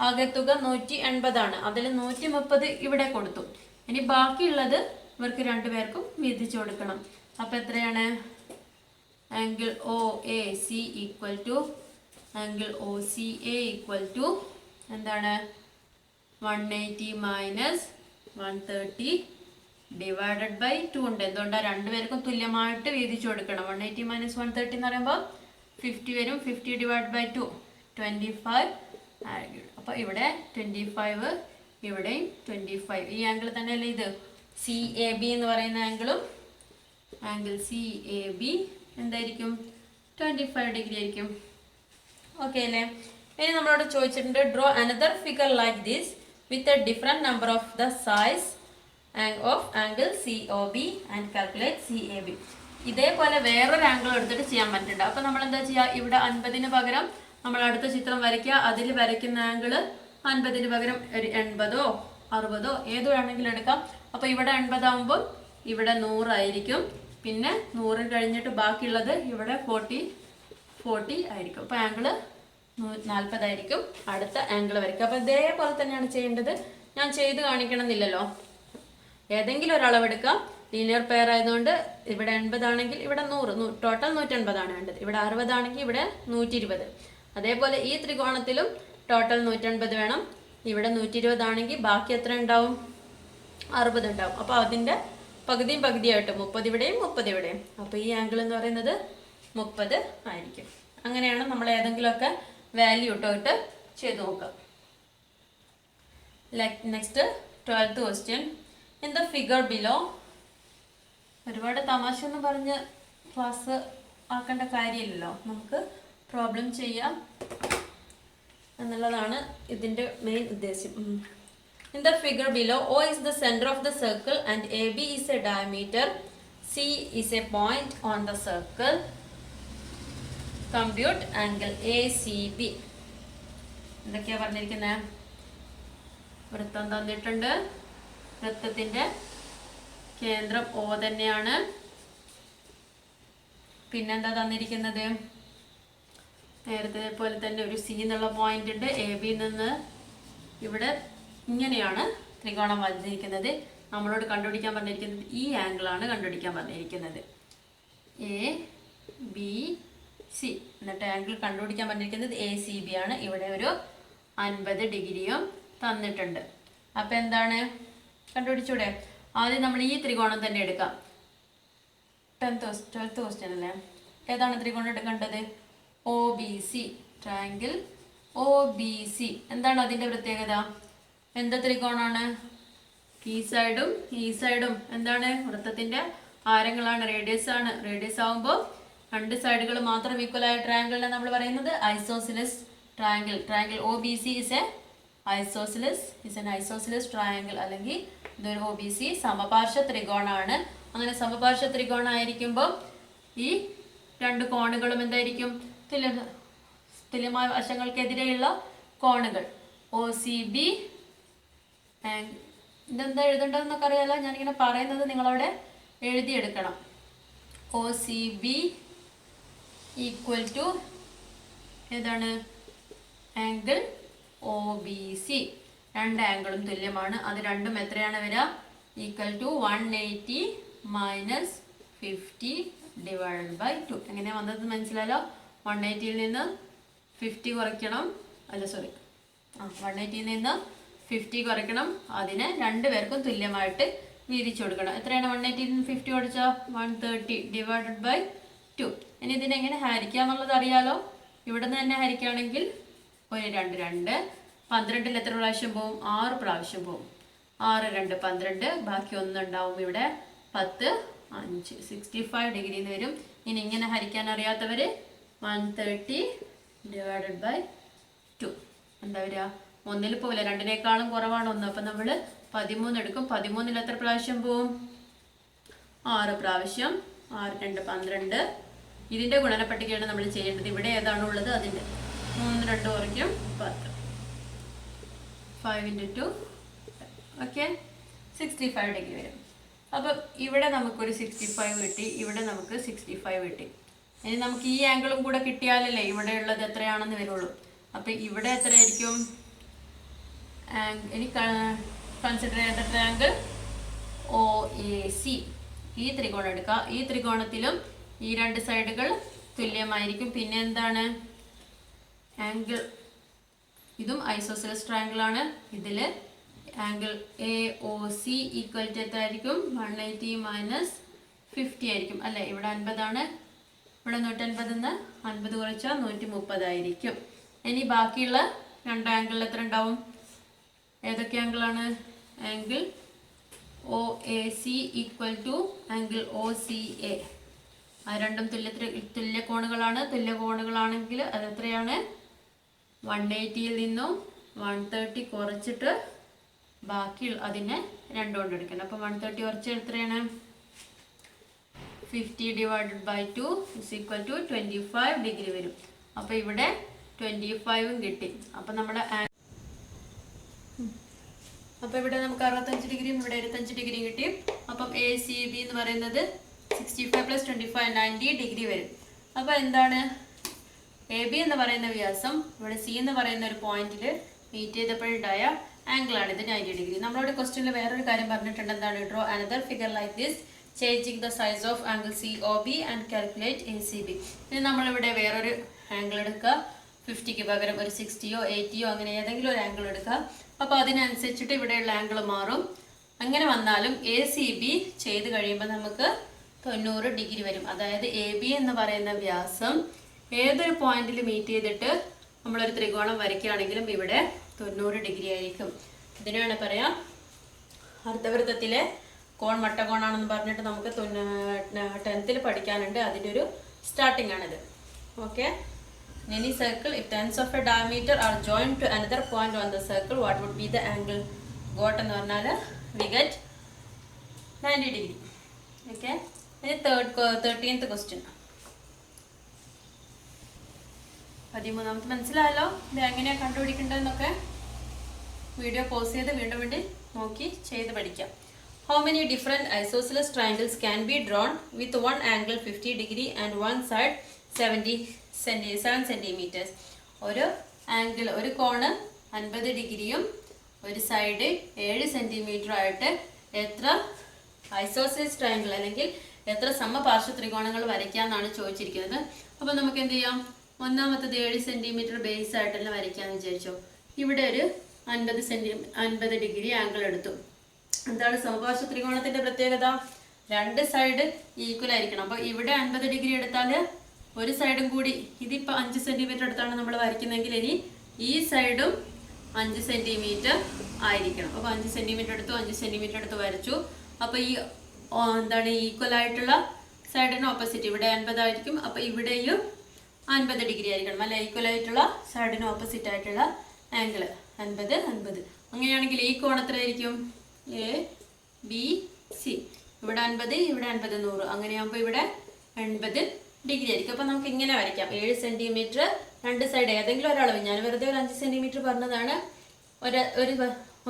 ആകെത്തുക 180 ആണ്. അതിൽ 130 ഇവിടെ കൊടുത്തു. ഇനി ബാക്കിയുള്ളത് ഇവർക്ക് രണ്ടുപേർക്കും വീതിച്ചു കൊടുക്കണം. അപ്പൊ എത്രയാണ്? Angle O A C equal to angle O C A equal to എന്താണ്? 180 മൈനസ് 130 ഡിവൈഡഡ് ബൈ 2 ഉണ്ട്. എന്തുകൊണ്ടാണ്? രണ്ടുപേർക്കും തുല്യമായിട്ട് വീതിച്ചു കൊടുക്കണം. 180 മൈനസ് 130 എന്ന് പറയുമ്പോൾ 50 വരും. 50 ഡിവൈഡ് ബൈ 2 25 ആംഗിൾ. അപ്പോൾ ഇവിടെ 25, ഇവിടെയും 25. ഈ ആംഗിൾ തന്നെയല്ലേ ഇത്? സി എ ബി എന്ന് പറയുന്ന ആംഗിളും ആംഗിൾ സി എ ബി എന്തായിരിക്കും? 25 ഡിഗ്രി ആയിരിക്കും. ഓക്കെ അല്ലേ? ഇനി നമ്മളോട് ചോദിച്ചിട്ടുണ്ട് draw another figure like this with a different number of the size of angle C O B and calculate C A B. ഇതേപോലെ വേറൊരു ആംഗിൾ എടുത്തിട്ട് ചെയ്യാൻ പറ്റുന്നുണ്ട്. അപ്പോൾ നമ്മൾ എന്താ ചെയ്യുക? ഇവിടെ 50 പകരം നമ്മൾ അടുത്ത ചിത്രം വരയ്ക്കുക. അതിൽ വരയ്ക്കുന്ന ആംഗിള് 50 പകരം ഒരു 80ഓ 60ഓ ഏത് വേണമെങ്കിലും എടുക്കാം. അപ്പോൾ ഇവിടെ 80 ആകുമ്പോൾ ഇവിടെ 100 ആയിരിക്കും. പിന്നെ 100 കഴിഞ്ഞിട്ട് ബാക്കിയുള്ളത് ഇവിടെ 40 ആയിരിക്കും. അപ്പോൾ ആംഗിള് 40 ആയിരിക്കും അടുത്ത ആംഗിൾ വരയ്ക്കുക. അപ്പോൾ ഇതേപോലെ തന്നെയാണ് ചെയ്യേണ്ടത്. ഞാൻ ചെയ്ത് കാണിക്കണമെന്നില്ലല്ലോ. ഏതെങ്കിലും ഒരളവെടുക്കാം. ലീനിയർ പെയർ ആയതുകൊണ്ട് ഇവിടെ 80 ആണെങ്കിൽ ഇവിടെ 100, ടോട്ടൽ 180 ആണ് വേണ്ടത്. ഇവിടെ 60 ആണെങ്കിൽ ഇവിടെ 120. അതേപോലെ ഈ ത്രികോണത്തിലും ടോട്ടൽ 180 വേണം. ഇവിടെ 120 ആണെങ്കിൽ ബാക്കി എത്ര ഉണ്ടാവും? 60 ഉണ്ടാവും. അപ്പോൾ അതിൻ്റെ പകുതിയും പകുതിയായിട്ട് 30 ഇവിടെയും 30 ഇവിടെയും. അപ്പോൾ ഈ ആംഗിൾ എന്ന് പറയുന്നത് 30 ആയിരിക്കും. അങ്ങനെയാണ് നമ്മൾ ഏതെങ്കിലുമൊക്കെ വാല്യൂ ഇട്ടിട്ട് ചെയ്ത് നോക്കുക. Next 12th question. In the figure below. ഒരുപാട് തമാശ എന്ന് പറഞ്ഞ് ക്ലാസ് ആക്കേണ്ട കാര്യമില്ലല്ലോ. നമുക്ക് പ്രോബ്ലം ചെയ്യാം എന്നുള്ളതാണ് ഇതിൻ്റെ മെയിൻ ഉദ്ദേശം. In the figure below, O is the center of the circle and AB is a diameter. C is a point on the circle. Compute angle ACB. എന്തൊക്കെയാ പറഞ്ഞിരിക്കുന്നത്? വൃത്തം തന്നിട്ടുണ്ട്. വൃത്തത്തിൻ്റെ കേന്ദ്രം O തന്നെയാണ്. പിന്നെന്താ തന്നിരിക്കുന്നത്? നേരത്തെ പോലെ തന്നെ ഒരു സി എന്നുള്ള പോയിന്റ് ഉണ്ട്. എ ബി നിന്ന് ഇവിടെ ഇങ്ങനെയാണ് ത്രികോണം വരച്ചിരിക്കുന്നത്. നമ്മളോട് കണ്ടുപിടിക്കാൻ പറഞ്ഞിരിക്കുന്നത് ഈ ആംഗിളാണ് കണ്ടുപിടിക്കാൻ പറഞ്ഞിരിക്കുന്നത്. A B C. എന്നിട്ട് ആംഗിൾ കണ്ടുപിടിക്കാൻ പറഞ്ഞിരിക്കുന്നത് എ സി ബി ആണ്. ഇവിടെ ഒരു 50 ഡിഗ്രിയും തന്നിട്ടുണ്ട്. അപ്പം എന്താണ്? കണ്ടുപിടിച്ചൂടെ? ആദ്യം നമ്മൾ ഈ ത്രികോണം തന്നെ എടുക്കാം. 12th ക്വസ്റ്റ്യൻ അല്ലേ? ഏതാണ് ത്രികോണം എടുക്കേണ്ടത്? O B C. Triangle O B C. എന്താണ് അതിൻ്റെ പ്രത്യേകത? എന്ത് ത്രികോണാണ്? ഈ സൈഡും ഈ സൈഡും എന്താണ്? വൃത്തത്തിൻ്റെ ആരങ്ങളാണ്, റേഡിയസ് ആണ്. റേഡിയസ് ആകുമ്പോൾ രണ്ട് സൈഡുകൾ മാത്രം ഈക്വൽ ആയ ട്രയാങ്കിളിനെ നമ്മൾ പറയുന്നത് isosceles triangle. Triangle O B C is an isosceles triangle, അല്ലെങ്കിൽ ഇതൊരു ഒ ബി സി സമപാർശ്വ ത്രികോണമാണ്. അങ്ങനെ സമപാർശ്വ ത്രികോണമായിരിക്കുമ്പോൾ ഈ രണ്ട് കോണുകളും എന്തായിരിക്കും? തുല്യമായ വശങ്ങൾക്കെതിരെയുള്ള കോണുകൾ. O C B. ഇതെന്താ എഴുതേണ്ടതെന്നൊക്കെ അറിയാലോ. ഞാനിങ്ങനെ പറയുന്നത് നിങ്ങളവിടെ എഴുതിയെടുക്കണം. O C B equal to ഏതാണ്? Angle O B C. രണ്ട് ആംഗിളും തുല്യമാണ്. അത് രണ്ടും എത്രയാണ് വരിക? Equal to 180 minus 50 divide by 2. എങ്ങനെ വന്നത് മനസ്സിലാലോ? 180യിൽ നിന്ന് 50 കുറയ്ക്കണം. 180യിൽ നിന്ന് 50 കുറയ്ക്കണം. അതിന് രണ്ടുപേർക്കും തുല്യമായിട്ട് വീതിച്ചു കൊടുക്കണം. എത്രയാണ് 180യിൽ നിന്ന് 50 കുറച്ചാൽ? 130 ഡിവൈഡഡ് ബൈ 2. ഇനി ഇതിനെങ്ങനെ ഹരിക്കാമെന്നുള്ളത് അറിയാലോ. ഇവിടെ നിന്ന് തന്നെ ഹരിക്കുകയാണെങ്കിൽ ഒരു 2 12ൽ എത്ര പ്രാവശ്യം പോവും? 6 പ്രാവശ്യം പോവും. 6 2 12. ബാക്കി 1 ഉണ്ടാവും. ഇവിടെ 10 5 65 ഡിഗ്രി വരും. ഇനി ഇങ്ങനെ ഹരിക്കാൻ അറിയാത്തവർ 130 ഡിവൈഡഡ് ബൈ 2 എന്താ വരിക? 1ൽ പോലെ 2നേക്കാളും കുറവാണ് 1. അപ്പം നമ്മൾ 13 എടുക്കും. 13ൽ എത്ര പ്രാവശ്യം പോവും? 6 പ്രാവശ്യം. 6 2 12. ഇതിൻ്റെ ഗുണനപ്പട്ടികയാണ് നമ്മൾ ചെയ്യേണ്ടത്. ഇവിടെ ഏതാണുള്ളത് അതിൻ്റെ 3 2 കുറയ്ക്കും 10. 5 × 2 ഓക്കെ 65 ഡിഗ്രി വരും. അപ്പം ഇവിടെ നമുക്കൊരു 65 കിട്ടി, ഇവിടെ നമുക്ക് 65 കിട്ടി. ഇനി നമുക്ക് ഈ ആംഗിളും കൂടെ കിട്ടിയാലല്ലേ ഇവിടെ ഉള്ളത് എത്രയാണെന്ന് വരുള്ളൂ. അപ്പം ഇവിടെ എത്രയായിരിക്കും? ഇനി കൺസിഡർ ചെയ്യേണ്ട ട്രയാങ്കിൾ OAC. ഈ ത്രികോണം എടുക്കുക. ഈ ത്രികോണത്തിലും ഈ രണ്ട് സൈഡുകൾ തുല്യമായിരിക്കും. പിന്നെ എന്താണ്? ആംഗിൾ ഇതും ഐസോസെലസ് ട്രയാങ്കിൾ ആണ്. ഇതിൽ ആംഗിൾ AOC ഈക്വൽ ടു എത്രയായിരിക്കും? 180 - 50 ആയിരിക്കും അല്ലേ? ഇവിടെ 50 ആണ്, ഇവിടെ 150 50 കുറച്ചാൽ 130 ആയിരിക്കും. ഇനി ബാക്കിയുള്ള രണ്ട് ആംഗിളിൽ എത്ര ഉണ്ടാവും? ഏതൊക്കെ ആംഗിളാണ്? Angle OAC equal to angle OCA. ആ രണ്ടും തുല്യ കോണുകളാണ്. തുല്യ കോണുകളാണെങ്കിൽ അതെത്രയാണ്? 180യിൽ നിന്നും 130 കുറച്ചിട്ട് ബാക്കി അതിനെ 2 കൊണ്ട് എടുക്കണം. അപ്പം 130 കുറച്ച് എത്രയാണ്? 50 / 2 = 25 ഡിഗ്രി വരും. അപ്പം ഇവിടെ 25 കിട്ടി. അപ്പം നമ്മുടെ അപ്പോൾ ഇവിടെ നമുക്ക് 65 ഡിഗ്രിയും ഇവിടെ 25 ഡിഗ്രിയും കിട്ടി. അപ്പം ACB എന്ന് പറയുന്നത് 65 + 25 90 ഡിഗ്രി വരും. അപ്പോൾ എന്താണ്? AB എന്ന് പറയുന്ന വ്യാസം ഇവിടെ C എന്ന് പറയുന്ന ഒരു പോയിന്റിൽ മീറ്റ് ചെയ്തപ്പോഴുണ്ടായ ആംഗിളാണ് ഇത് 90 ഡിഗ്രി. നമ്മളോട് ക്വസ്റ്റ്യനിൽ വേറൊരു കാര്യം പറഞ്ഞിട്ടുണ്ട്. എന്താണ്? Draw another figure like this changing the size of angle COB and calculate ACB. ഇനി നമ്മളിവിടെ വേറൊരു ആംഗിൾ എടുക്കുക. 50ക്ക് പകരം ഒരു 60യോ 80യോ അങ്ങനെ ഏതെങ്കിലും ഒരു ആംഗിൾ എടുക്കുക. അപ്പോൾ അതിനനുസരിച്ചിട്ട് ഇവിടെയുള്ള ആംഗിൾ മാറും. അങ്ങനെ വന്നാലും ACB ചെയ്ത് കഴിയുമ്പോൾ നമുക്ക് 90 ഡിഗ്രി വരും. അതായത് AB എന്ന് പറയുന്ന വ്യാസം ഏതൊരു പോയിന്റിൽ മീറ്റ് ചെയ്തിട്ട് നമ്മളൊരു ത്രികോണം വരയ്ക്കുകയാണെങ്കിലും ഇവിടെ 90 ഡിഗ്രി ആയിരിക്കും. ഇതിനാണ് പറയാം അർദ്ധവൃത്തത്തിലെ കോൺ മട്ടകോണാണെന്ന് പറഞ്ഞിട്ട് നമുക്ക് 10th പഠിക്കാനുണ്ട്. അതിൻ്റെ ഒരു സ്റ്റാർട്ടിംഗ് ആണിത്. Okay. In any circle, if the ends of a diameter are joined to another point on the circle, what would be the angle got എന്ന് പറഞ്ഞാൽ we get 90 degree. Okay. ഇനി 13th question. 13th മനസ്സിലായല്ലോ ഇത് എങ്ങനെയാണ് കണ്ടുപിടിക്കേണ്ടതെന്നൊക്കെ? Video pause ചെയ്ത് വീണ്ടും വീണ്ടും നോക്കി ചെയ്ത് പഠിക്കാം. How many different isosceles triangles can be drawn with one angle 50 degree and one side 7 centimeters? ഒരു ആംഗിൾ ഒരു കോണ് 50 ഡിഗ്രിയും ഒരു സൈഡ് 7 സെന്റിമീറ്റർ ആയിട്ട് എത്ര ഐസോസെലസ് ട്രയാങ്കിൾ അല്ലെങ്കിൽ എത്ര സമപാർശ്വ ത്രികോണങ്ങൾ വരയ്ക്കാമെന്നാണ് ചോദിച്ചിരിക്കുന്നത്. അപ്പോൾ നമുക്ക് എന്ത് ചെയ്യാം? ഒന്നാമത്തത് 7 സെന്റിമീറ്റർ ബേസ് ആയിട്ടെല്ലാം വരയ്ക്കാമെന്ന് വിചാരിച്ചോ. ഇവിടെ ഒരു 50 ഡിഗ്രി ആംഗിൾ എടുത്തു. എന്താണ് സമപാർശ്വ ത്രികോണത്തിന്റെ പ്രത്യേകത? രണ്ട് സൈഡ് ഈക്വൽ ആയിരിക്കണം. അപ്പോൾ ഇവിടെ 50 ഡിഗ്രി എടുത്താൽ ഒരു സൈഡും കൂടി ഇതിപ്പോൾ 5 സെന്റിമീറ്റർ എടുത്താണ് നമ്മൾ വരയ്ക്കുന്നതെങ്കിൽ ഇനി ഈ സൈഡും 5 സെന്റിമീറ്റർ ആയിരിക്കണം. അപ്പോൾ 5 സെന്റിമീറ്റർ എടുത്തു, 5 സെന്റിമീറ്റർ എടുത്ത് വരച്ചു. അപ്പോൾ ഈ എന്താണ് ഈക്വൽ ആയിട്ടുള്ള സൈഡിന് ഓപ്പോസിറ്റ് ഇവിടെ 50 ആയിരിക്കും. അപ്പോൾ ഇവിടെയും 50 ഡിഗ്രി ആയിരിക്കണം അല്ലെ? ഈക്വൽ ആയിട്ടുള്ള സൈഡിന് ഓപ്പോസിറ്റ് ആയിട്ടുള്ള ആംഗിൾ 50 50. അങ്ങനെയാണെങ്കിൽ ഈ കോൺ എത്രയായിരിക്കും? ABC. ഇവിടെ 50, ഇവിടെ 50 100. അങ്ങനെയാകുമ്പോൾ ഇവിടെ 80 ഡിഗ്രി ആയിരിക്കും. അപ്പോൾ നമുക്ക് ഇങ്ങനെ വരയ്ക്കാം. 7 സെന്റിമീറ്റർ രണ്ട് സൈഡ് ഏതെങ്കിലും ഒരളവ്. ഞാൻ വെറുതെ ഒരു 5 സെന്റിമീറ്റർ പറഞ്ഞതാണ്.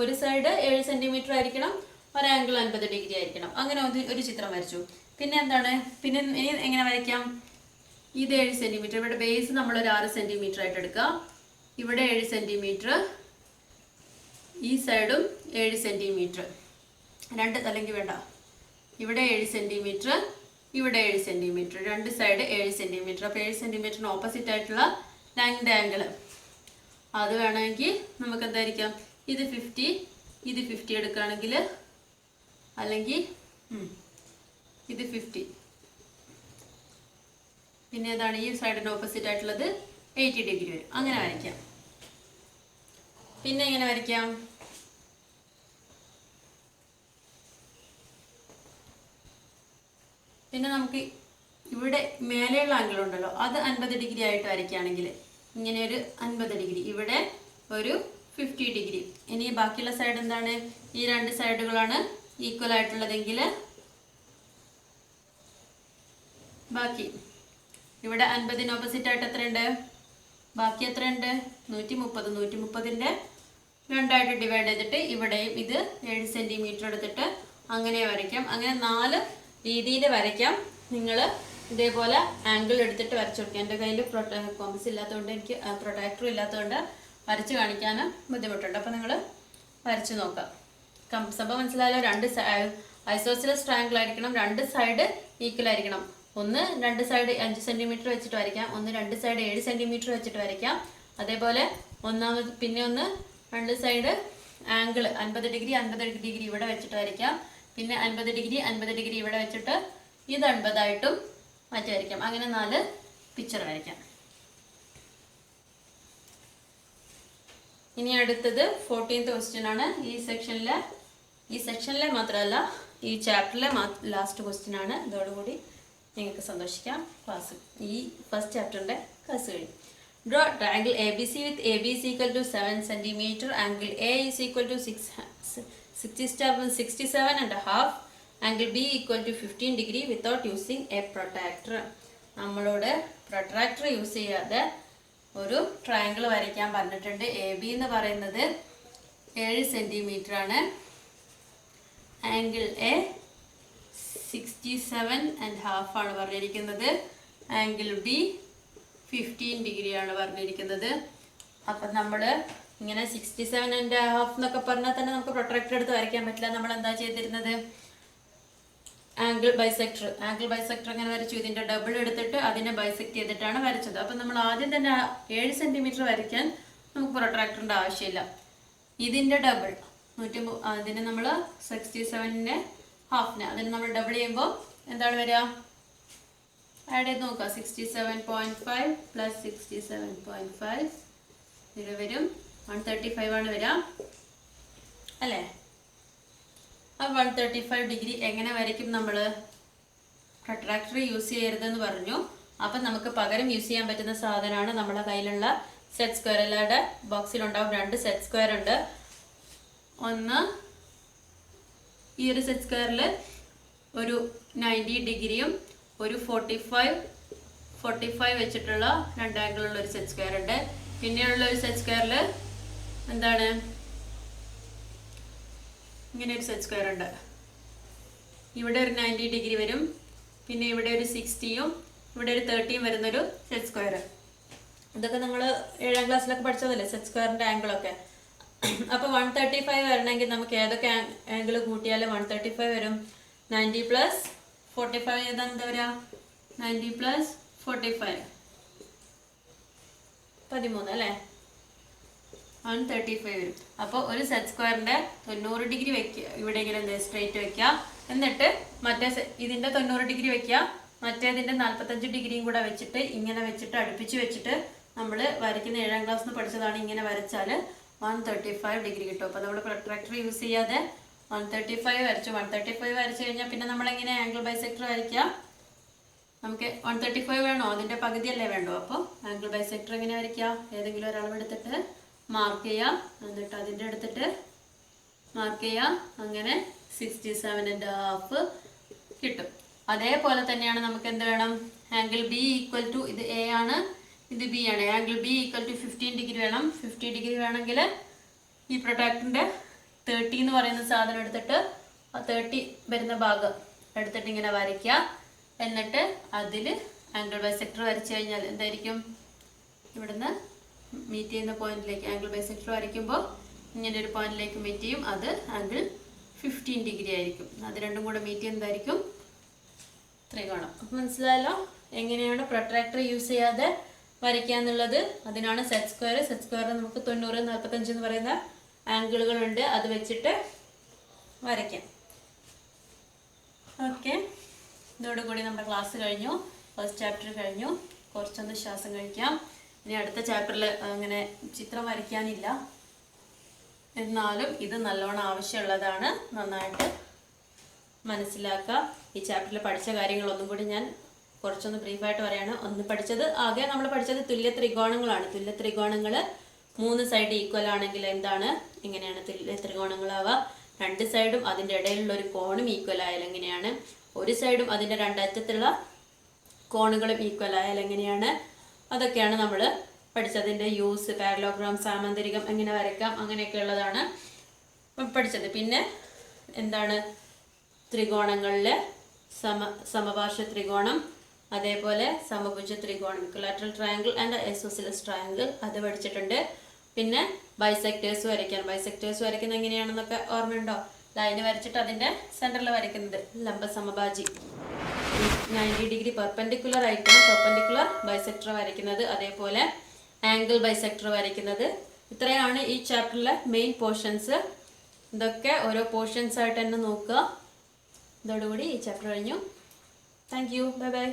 ഒരു സൈഡ് 7 സെന്റിമീറ്റർ ആയിരിക്കണം, ഒരു ആംഗിൾ 50 ഡിഗ്രി ആയിരിക്കണം. അങ്ങനെ ഒരു ചിത്രം വരച്ചു. പിന്നെ എന്താണ്? പിന്നെ ഇനി എങ്ങനെ വരയ്ക്കാം? ഇത് 7 സെന്റിമീറ്റർ. ഇവിടെ ബേസ് നമ്മളൊരു 6 സെന്റിമീറ്റർ ആയിട്ട് എടുക്കുക. ഇവിടെ 7 സെന്റിമീറ്റർ, ഈ സൈഡും 7 സെന്റിമീറ്റർ. അല്ലെങ്കിൽ വേണ്ട, ഇവിടെ 7 സെന്റിമീറ്റർ, ഇവിടെ 7 സെന്റിമീറ്റർ. രണ്ട് സൈഡ് 7 സെന്റിമീറ്റർ. അപ്പോൾ 7 സെന്റിമീറ്ററിന് ഓപ്പോസിറ്റ് ആയിട്ടുള്ള ലെങ്ത് ആംഗിൾ അത് വേണമെങ്കിൽ നമുക്ക് എന്തായിരിക്കാം? ഇത് 50, ഇത് 50 എടുക്കുകയാണെങ്കിൽ, അല്ലെങ്കിൽ ഇത് 50. പിന്നെ ഏതാണ് ഈ സൈഡിന് ഓപ്പോസിറ്റ് ആയിട്ടുള്ളത്? 80 ഡിഗ്രി വരും. അങ്ങനെ വരയ്ക്കാം. പിന്നെ എങ്ങനെ വരയ്ക്കാം? പിന്നെ നമുക്ക് ഇവിടെ മേലെയുള്ള ആംഗിൾ ഉണ്ടല്ലോ, അത് 50 ഡിഗ്രി ആയിട്ട് വരയ്ക്കുകയാണെങ്കിൽ ഇങ്ങനെ ഒരു 50 ഡിഗ്രി, ഇവിടെ ഒരു 50 ഡിഗ്രി. ഇനി ബാക്കിയുള്ള സൈഡ് എന്താണ്? ഈ രണ്ട് സൈഡുകളാണ് ഈക്വൽ ആയിട്ടുള്ളതെങ്കിൽ ബാക്കി ഇവിടെ 50ന് ഓപ്പോസിറ്റ് ആയിട്ട് എത്രയുണ്ട്? ബാക്കി എത്രയുണ്ട്? 130. 130ന്റെ രണ്ടായിട്ട് ഡിവൈഡ് ചെയ്തിട്ട് ഇവിടെയും ഇത് 7 സെന്റിമീറ്റർ എടുത്തിട്ട് അങ്ങനെ വരയ്ക്കാം. അങ്ങനെ 4 രീതിയിൽ വരയ്ക്കാം. നിങ്ങൾ ഇതേപോലെ ആംഗിൾ എടുത്തിട്ട് വരച്ചു കൊടുക്കുക. എൻ്റെ കയ്യിൽ കോമ്പസ് ഇല്ലാത്തതുകൊണ്ട് എനിക്ക് പ്രൊട്ടക്ടർ ഇല്ലാത്തതുകൊണ്ട് വരച്ച് കാണിക്കാൻ ബുദ്ധിമുട്ടുണ്ട്. അപ്പോൾ നിങ്ങൾ വരച്ച് നോക്കാം. സംഭവം മനസ്സിലായാലോ? 2 ഐസോസിലസ് ട്രയാങ്കിൾ ആയിരിക്കണം, 2 സൈഡ് ഈക്വൽ ആയിരിക്കണം. ഒന്ന് 2 സൈഡ് 5 സെന്റിമീറ്റർ വെച്ചിട്ട് വരയ്ക്കാം, ഒന്ന് 2 സൈഡ് 7 സെന്റിമീറ്റർ വെച്ചിട്ട് വരയ്ക്കാം. അതേപോലെ പിന്നെ ഒന്ന് 2 സൈഡ് ആംഗിൾ 50 ഡിഗ്രി 50 ഡിഗ്രി ഇവിടെ വെച്ചിട്ട് വരയ്ക്കാം. പിന്നെ 50 ഡിഗ്രി 50 ഡിഗ്രി ഇവിടെ വെച്ചിട്ട് ഇത് 50 ആയിട്ടും മാറ്റി വരയ്ക്കാം. അങ്ങനെ 4 പിക്ചർ വരയ്ക്കാം. ഇനി അടുത്തത് 14th ക്വസ്റ്റ്യൻ ആണ്. ഈ സെക്ഷനിലെ മാത്രമല്ല ഈ ചാപ്റ്ററിലെ ലാസ്റ്റ് ക്വസ്റ്റ്യൻ ആണ്. ഇതോടുകൂടി നിങ്ങൾക്ക് സന്തോഷിക്കാം. ഈ ഫസ്റ്റ് ചാപ്റ്ററിൻ്റെ ക്ലാസ് കഴിഞ്ഞു. Draw triangle ABC with AB is equal to 7 cm. Angle A is equal to 67 and a half. Angle B equal to 15 degree without using a protractor. നമ്മളോട് പ്രൊട്രാക്ടർ യൂസ് ചെയ്യാതെ ഒരു triangle വരയ്ക്കാൻ പറഞ്ഞിട്ടുണ്ട്. A B എന്ന് പറയുന്നത് 7 centimetre ആണ്. Angle A 67.5 ആണ് പറഞ്ഞിരിക്കുന്നത്. ആംഗിൾ ബി 15 ഡിഗ്രി ആണ് പറഞ്ഞിരിക്കുന്നത്. അപ്പം നമ്മൾ ഇങ്ങനെ 67.5 എന്നൊക്കെ പറഞ്ഞാൽ തന്നെ നമുക്ക് പ്രൊട്രാക്ടർ എടുത്ത് വരയ്ക്കാൻ പറ്റില്ല. നമ്മൾ എന്താ ചെയ്തിരുന്നത്? ആംഗിൾ ബൈസെക്ടർ എങ്ങനെ വരച്ചു? ഇതിൻ്റെ ഡബിൾ എടുത്തിട്ട് അതിനെ ബൈസെക്ട് ചെയ്തിട്ടാണ് വരച്ചത്. അപ്പം നമ്മൾ ആദ്യം തന്നെ 7 സെന്റിമീറ്റർ വരയ്ക്കാൻ നമുക്ക് പ്രൊട്രാക്ടറിൻ്റെ ആവശ്യമില്ല. ഇതിൻ്റെ ഡബിൾ 150, അതിന് നമ്മൾ 67.5 അതിന് നമ്മൾ ഡബിൾ ചെയ്യുമ്പോൾ എന്താണ് വരിക? ആഡ് ചെയ്ത് നോക്കുക. 67.5 പ്ലസ് 67.5 ഇത് വരും 135 ആണ് വരിക അല്ലേ? ആ 135 ഡിഗ്രി എങ്ങനെ വരയ്ക്കും? നമ്മൾ പ്രൊട്രാക്ടർ യൂസ് ചെയ്യരുതെന്ന് പറഞ്ഞു. അപ്പം നമുക്ക് പകരം യൂസ് ചെയ്യാൻ പറ്റുന്ന സാധനമാണ് നമ്മുടെ കയ്യിലുള്ള സെറ്റ് സ്ക്വയർ. എല്ലാവരുടെ ബോക്സിലുണ്ടാവും 2 സെറ്റ് സ്ക്വയർ ഉണ്ട്. ഒന്ന് ഈ ഒരു സെറ്റ് സ്ക്വയറിൽ ഒരു 90 ഡിഗ്രിയും ഒരു 45 വെച്ചിട്ടുള്ള 2 ആംഗിളുള്ള ഒരു സെറ്റ് സ്ക്വയർ ഉണ്ട്. പിന്നെയുള്ള ഒരു സെറ്റ് സ്ക്വയറിൽ എന്താണ്? ഇങ്ങനെ ഒരു സെറ്റ് സ്ക്വയർ ഉണ്ട്. ഇവിടെ ഒരു 90 ഡിഗ്രി വരും, പിന്നെ ഇവിടെ ഒരു 60യും ഇവിടെ ഒരു 30യും വരുന്നൊരു സെറ്റ് സ്ക്വയർ. ഇതൊക്കെ നമ്മൾ 7ാം ക്ലാസ്സിലൊക്കെ പഠിച്ചതല്ലേ സെറ്റ് സ്ക്വയറിൻ്റെ ആംഗിളൊക്കെ. അപ്പോൾ 135 വരണമെങ്കിൽ നമുക്ക് ഏതൊക്കെ ആംഗിൾ കൂട്ടിയാലും 135 വരും. 90 പ്ലസ് 45 ഏതാണ് എന്താ വരിക? 90 പ്ലസ് 45 13 അല്ലേ? 135 വരും. അപ്പോൾ ഒരു സെറ്റ് സ്ക്വയറിൻ്റെ 90 ഡിഗ്രി വെക്കുക. ഇവിടെ ഇങ്ങനെ സ്ട്രെയിറ്റ് വെക്കുക. എന്നിട്ട് ഇതിൻ്റെ 90 ഡിഗ്രി വെക്കുക. മറ്റേതിൻ്റെ 45 ഡിഗ്രിയും കൂടെ വെച്ചിട്ട് ഇങ്ങനെ വെച്ചിട്ട് അടുപ്പിച്ച് വെച്ചിട്ട് നമ്മൾ വരയ്ക്കുന്ന 7ാം ക്ലാസ്സിൽ നിന്ന് പഠിച്ചതാണ്. ഇങ്ങനെ വരച്ചാൽ 135 ഡിഗ്രി കിട്ടും. അപ്പോൾ നമ്മൾ പ്രൊട്രാക്ടർ യൂസ് ചെയ്യാതെ 135 വരച്ചു. 135 വരച്ചു കഴിഞ്ഞാൽ പിന്നെ നമ്മളെങ്ങനെ ആംഗിൾ ബൈസെക്ടർ വരയ്ക്കുക? നമുക്ക് 135 വേണോ? അതിൻ്റെ പകുതിയല്ലേ വേണ്ടോ? അപ്പോൾ ആംഗിൾ ബൈസെക്ടർ എങ്ങനെ വരയ്ക്കുക? ഏതെങ്കിലും ഒരളവെടുത്തിട്ട് മാർക്ക് ചെയ്യുക, എന്നിട്ട് അതിൻ്റെ എടുത്തിട്ട് മാർക്ക് ചെയ്യുക. അങ്ങനെ 67.5 കിട്ടും. അതേപോലെ തന്നെയാണ് നമുക്ക് എന്ത് വേണം? ആംഗിൾ ബി ഈക്വൽ ടു, ഇത് എ ആണ്, ഇത് ബി ആണ്. Angle B equal to 15 degree വേണം. 50 ഡിഗ്രി വേണമെങ്കിൽ ഈ പ്രൊട്രാക്ടറിൻ്റെ 30 എന്ന് പറയുന്ന സാധനം എടുത്തിട്ട് ആ 30 വരുന്ന ഭാഗം എടുത്തിട്ട് ഇങ്ങനെ വരയ്ക്കുക. എന്നിട്ട് അതിൽ ആംഗിൾ ബൈസെക്ടർ വരച്ചു കഴിഞ്ഞാൽ എന്തായിരിക്കും? ഇവിടുന്ന് മീറ്റ് ചെയ്യുന്ന പോയിന്റിലേക്ക് ആംഗിൾ ബൈസെക്ടർ വരയ്ക്കുമ്പോൾ ഇങ്ങനെ ഒരു പോയിന്റിലേക്ക് മീറ്റ് ചെയ്യും. അത് ആംഗിൾ 15 ഡിഗ്രി ആയിരിക്കും. അത് രണ്ടും കൂടെ മീറ്റ് ചെയ്യുന്നതായിരിക്കും ത്രികോണം. അപ്പം മനസ്സിലായല്ലോ എങ്ങനെയാണ് പ്രൊട്രാക്ടർ യൂസ് ചെയ്യാതെ വരയ്ക്കുക എന്നുള്ളത്. അതിനാണ് സെറ്റ് സ്ക്വയർ. സെറ്റ് സ്ക്വയറിൽ നമുക്ക് 90, 45 എന്ന് പറയുന്ന ആംഗിളുകളുണ്ട്. അത് വെച്ചിട്ട് വരയ്ക്കാം. ഓക്കെ, ഇതോടുകൂടി നമ്മുടെ ക്ലാസ് കഴിഞ്ഞു. ഫസ്റ്റ് ചാപ്റ്റർ കഴിഞ്ഞു. കുറച്ചൊന്ന് ശ്വാസം കഴിക്കാം. ഇനി അടുത്ത ചാപ്റ്ററിൽ അങ്ങനെ ചിത്രം വരയ്ക്കാനില്ല, എന്നാലും ഇത് നല്ലോണം ആവശ്യമുള്ളതാണ്. നന്നായിട്ട് മനസ്സിലാക്കുക. ഈ ചാപ്റ്ററിൽ പഠിച്ച കാര്യങ്ങളൊന്നും കൂടി ഞാൻ കുറച്ചൊന്ന് ബ്രീഫായിട്ട് പറയാണ്. ആകെ നമ്മൾ പഠിച്ചത് തുല്യ ത്രികോണങ്ങളാണ്. തുല്യ ത്രികോണങ്ങൾ 3 സൈഡ് ഈക്വൽ ആണെങ്കിൽ എന്താണ്, എങ്ങനെയാണ് തുല്യ ത്രികോണങ്ങളാവുക? 2 സൈഡും അതിൻ്റെ ഇടയിലുള്ള ഒരു കോണും ഈക്വൽ ആയാൽ എങ്ങനെയാണ്? ഒരു സൈഡും അതിൻ്റെ 2 അറ്റത്തുള്ള കോണുകളും ഈക്വൽ ആയാൽ എങ്ങനെയാണ്? അതൊക്കെയാണ് നമ്മൾ പഠിച്ചതിൻ്റെ യൂസ്, പാരലോഗ്രാം, സാമാന്തരികം എങ്ങനെ വരയ്ക്കാം അങ്ങനെയൊക്കെ ഉള്ളതാണ് പഠിച്ചത്. പിന്നെ എന്താണ് ത്രികോണങ്ങളിലെ സമപാർശ്വ ത്രികോണം, അതേപോലെ സമഭുജ ത്രികോണം, equilateral triangle and isosceles triangle അത് പഠിച്ചിട്ടുണ്ട്. പിന്നെ ബൈസെക്ടേഴ്സ് വരയ്ക്കുന്നത് എങ്ങനെയാണെന്നൊക്കെ ഓർമ്മയുണ്ടോ? ലൈന് വരച്ചിട്ട് അതിൻ്റെ സെൻറ്ററിൽ വരയ്ക്കുന്നത് ലംബ സമഭാജി, 90 ഡിഗ്രി പെർപെൻഡിക്കുലർ ആയിട്ടാണ് പെർപെൻഡിക്കുലർ ബൈസെക്ടർ വരയ്ക്കുന്നത്, അതേപോലെ ആംഗിൾ ബൈസെക്ടർ വരയ്ക്കുന്നത്. ഇത്രയാണ് ഈ ചാപ്റ്ററിലെ മെയിൻ പോർഷൻസ്. ഇതൊക്കെ ഓരോ പോർഷൻസ് ആയിട്ട് തന്നെ നോക്കുക. ഇതോടുകൂടി ഈ ചാപ്റ്റർ കഴിഞ്ഞു. Thank you. Bye bye.